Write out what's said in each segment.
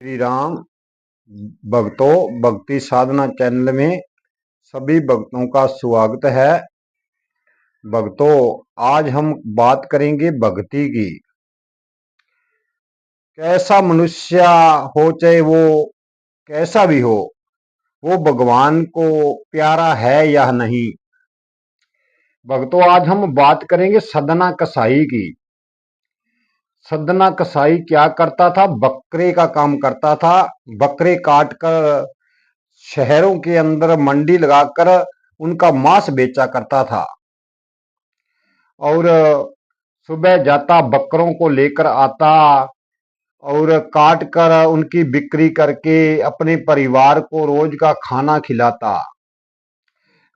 श्री राम। भक्तों, भक्ति साधना चैनल में सभी भक्तों का स्वागत है। भक्तों, आज हम बात करेंगे भक्ति की। कैसा मनुष्य हो, चाहे वो कैसा भी हो, वो भगवान को प्यारा है या नहीं। भक्तों, आज हम बात करेंगे सदना कसाई की। सदना कसाई क्या करता था? बकरे का काम करता था। बकरे काट कर शहरों के अंदर मंडी लगाकर उनका मांस बेचा करता था। और सुबह जाता, बकरों को लेकर आता और काट कर उनकी बिक्री करके अपने परिवार को रोज का खाना खिलाता।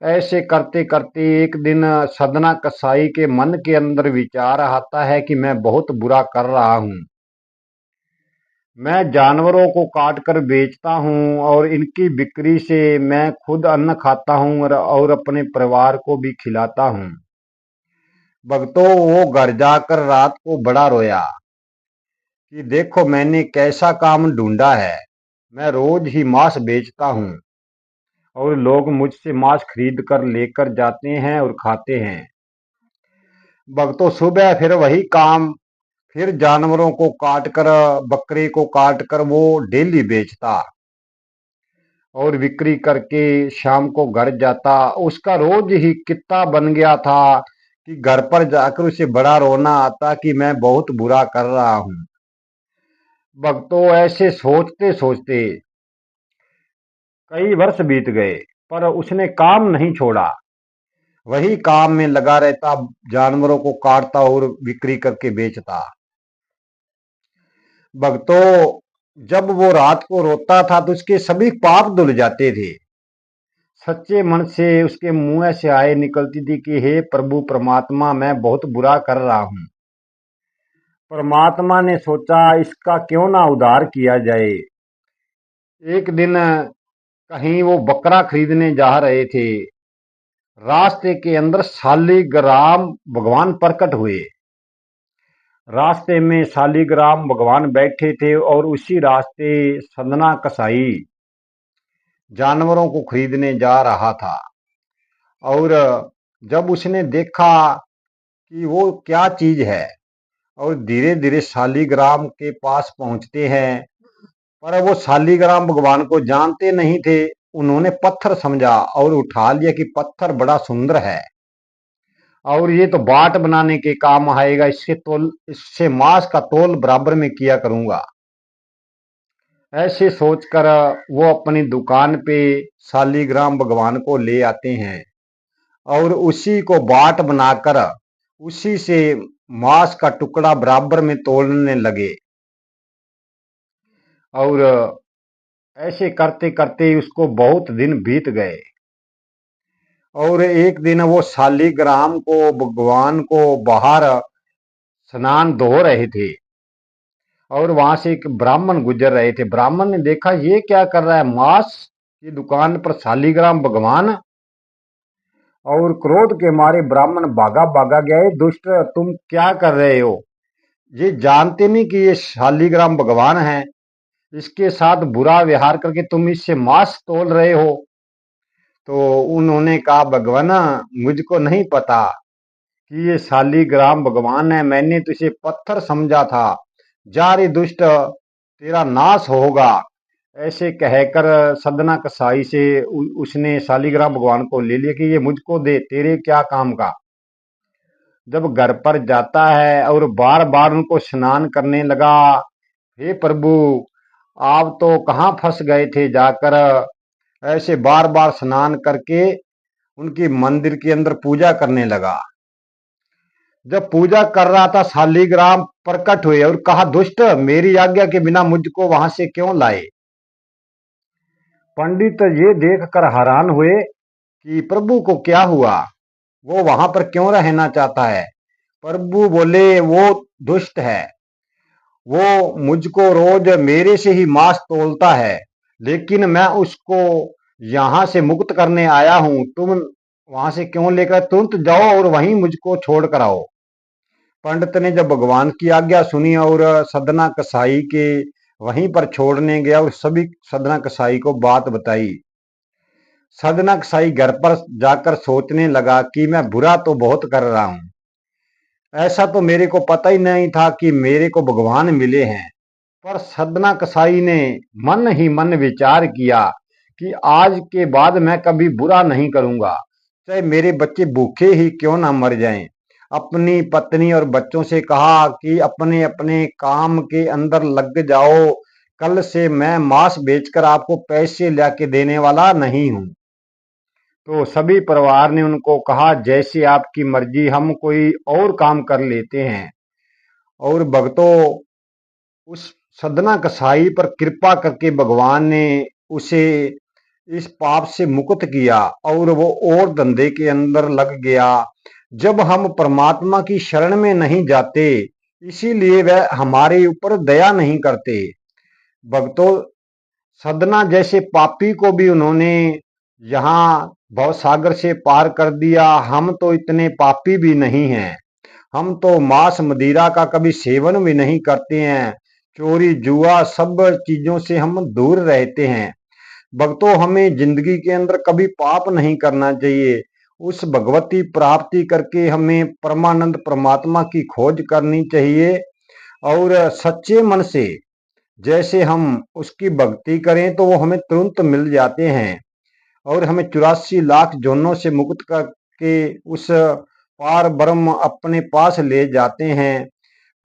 ऐसे करते करते एक दिन सदना कसाई के मन के अंदर विचार आता है कि मैं बहुत बुरा कर रहा हूं। मैं जानवरों को काट कर बेचता हूं और इनकी बिक्री से मैं खुद अन्न खाता हूं और अपने परिवार को भी खिलाता हूं। भक्तों, वो घर जाकर रात को बड़ा रोया कि देखो मैंने कैसा काम ढूंढा है। मैं रोज ही मांस बेचता हूँ और लोग मुझसे मांस खरीद कर लेकर जाते हैं और खाते हैं। भक्तों, सुबह फिर वही काम, फिर जानवरों को काट कर, बकरे को काट कर वो डेली बेचता और बिक्री करके शाम को घर जाता। उसका रोज ही कित्ता बन गया था कि घर पर जाकर उसे बड़ा रोना आता कि मैं बहुत बुरा कर रहा हूँ। भक्तों, ऐसे सोचते सोचते कई वर्ष बीत गए, पर उसने काम नहीं छोड़ा। वही काम में लगा रहता, जानवरों को काटता और बिक्री करके बेचता। भक्तों, जब वो रात को रोता था तो उसके सभी पाप धुल जाते थे। सच्चे मन से उसके मुंह से आए निकलती थी कि हे प्रभु परमात्मा, मैं बहुत बुरा कर रहा हूँ। परमात्मा ने सोचा इसका क्यों ना उद्धार किया जाए। एक दिन कहीं वो बकरा खरीदने जा रहे थे। रास्ते के अंदर शालिग्राम भगवान प्रकट हुए। रास्ते में शालिग्राम भगवान बैठे थे और उसी रास्ते सदना कसाई जानवरों को खरीदने जा रहा था। और जब उसने देखा कि वो क्या चीज है, और धीरे धीरे शालिग्राम के पास पहुंचते हैं, पर वो शालिग्राम भगवान को जानते नहीं थे। उन्होंने पत्थर समझा और उठा लिया कि पत्थर बड़ा सुंदर है और ये तो बाट बनाने के काम आएगा, इससे मांस का तोल बराबर में किया करूंगा। ऐसे सोचकर वो अपनी दुकान पे शालिग्राम भगवान को ले आते हैं और उसी को बाट बनाकर उसी से मांस का टुकड़ा बराबर में तोलने लगे। और ऐसे करते करते उसको बहुत दिन बीत गए। और एक दिन वो शालिग्राम को भगवान को बाहर स्नान धो रहे थे और वहां से एक ब्राह्मण गुजर रहे थे। ब्राह्मण ने देखा ये क्या कर रहा है, मांस की दुकान पर शालिग्राम भगवान। और क्रोध के मारे ब्राह्मण भागा भागा गया, "ये दुष्ट, तुम क्या कर रहे हो? ये जानते नहीं कि ये शालिग्राम भगवान है? इसके साथ बुरा व्यवहार करके तुम इससे मांस तोल रहे हो।" तो उन्होंने कहा, भगवान मुझको नहीं पता कि ये शालिग्राम भगवान है, मैंने तो इसे पत्थर समझा था। जा रे दुष्ट, तेरा नाश होगा। ऐसे कहकर सदना कसाई से उसने शालिग्राम भगवान को ले लिया कि ये मुझको दे, तेरे क्या काम का। जब घर पर जाता है और बार बार उनको स्नान करने लगा, हे प्रभु आप तो कहाँ फंस गए थे जाकर। ऐसे बार बार स्नान करके उनकी मंदिर के अंदर पूजा करने लगा। जब पूजा कर रहा था, शालिग्राम प्रकट हुए और कहा, दुष्ट, मेरी आज्ञा के बिना मुझको वहां से क्यों लाए। पंडित ये देखकर हैरान हुए कि प्रभु को क्या हुआ, वो वहां पर क्यों रहना चाहता है। प्रभु बोले, वो दुष्ट है, वो मुझको रोज मेरे से ही मांस तोलता है, लेकिन मैं उसको यहां से मुक्त करने आया हूं। तुम वहां से क्यों लेकर, तुरंत जाओ और वहीं मुझको छोड़ कर आओ। पंडित ने जब भगवान की आज्ञा सुनी और सदना कसाई के वहीं पर छोड़ने गया और सभी सदना कसाई को बात बताई। सदना कसाई घर पर जाकर सोचने लगा कि मैं बुरा तो बहुत कर रहा हूं, ऐसा तो मेरे को पता ही नहीं था कि मेरे को भगवान मिले हैं। पर सदना कसाई ने मन ही मन विचार किया कि आज के बाद मैं कभी बुरा नहीं करूंगा, चाहे मेरे बच्चे भूखे ही क्यों ना मर जाएं। अपनी पत्नी और बच्चों से कहा कि अपने अपने काम के अंदर लग जाओ, कल से मैं मांस बेचकर आपको पैसे लाके देने वाला नहीं हूं। तो सभी परिवार ने उनको कहा, जैसे आपकी मर्जी, हम कोई और काम कर लेते हैं। और भक्तों, उस सदना कसाई पर कृपा करके भगवान ने उसे इस पाप से मुक्त किया और वो और धंधे के अंदर लग गया। जब हम परमात्मा की शरण में नहीं जाते, इसीलिए वह हमारे ऊपर दया नहीं करते। भक्तों, सदना जैसे पापी को भी उन्होंने यहाँ भवसागर से पार कर दिया। हम तो इतने पापी भी नहीं हैं। हम तो मांस मदिरा का कभी सेवन भी नहीं करते हैं। चोरी जुआ सब चीजों से हम दूर रहते हैं। भक्तों, हमें जिंदगी के अंदर कभी पाप नहीं करना चाहिए। उस भगवती प्राप्ति करके हमें परमानंद परमात्मा की खोज करनी चाहिए। और सच्चे मन से जैसे हम उसकी भक्ति करें तो वो हमें तुरंत मिल जाते हैं और हमें 84 लाख जोनों से मुक्त करके उस पार ब्रह्म अपने पास ले जाते हैं।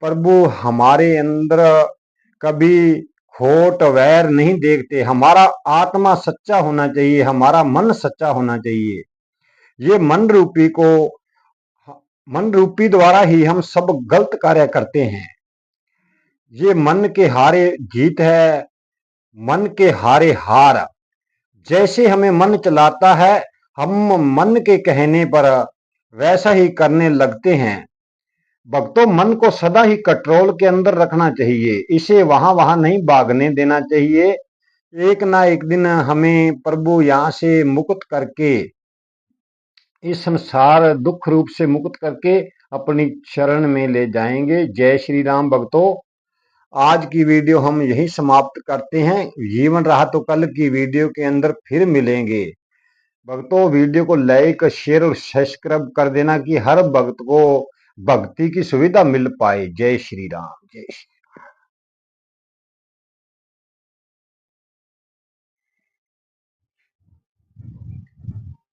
प्रभु हमारे अंदर कभी खोट वैर नहीं देखते। हमारा आत्मा सच्चा होना चाहिए, हमारा मन सच्चा होना चाहिए। ये मन रूपी द्वारा ही हम सब गलत कार्य करते हैं। ये मन के हारे जीत है, मन के हारे हार। जैसे हमें मन चलाता है, हम मन के कहने पर वैसा ही करने लगते हैं। भक्तों, मन को सदा ही कंट्रोल के अंदर रखना चाहिए, इसे वहां वहां नहीं भागने देना चाहिए। एक ना एक दिन हमें प्रभु यहाँ से मुक्त करके, इस संसार दुख रूप से मुक्त करके अपनी शरण में ले जाएंगे। जय श्री राम। भक्तों, आज की वीडियो हम यही समाप्त करते हैं। जीवन रहा तो कल की वीडियो के अंदर फिर मिलेंगे। भक्तों, वीडियो को लाइक शेयर और सब्सक्राइब कर देना कि हर भक्त को भक्ति की सुविधा मिल पाए। जय श्री राम। जय श्री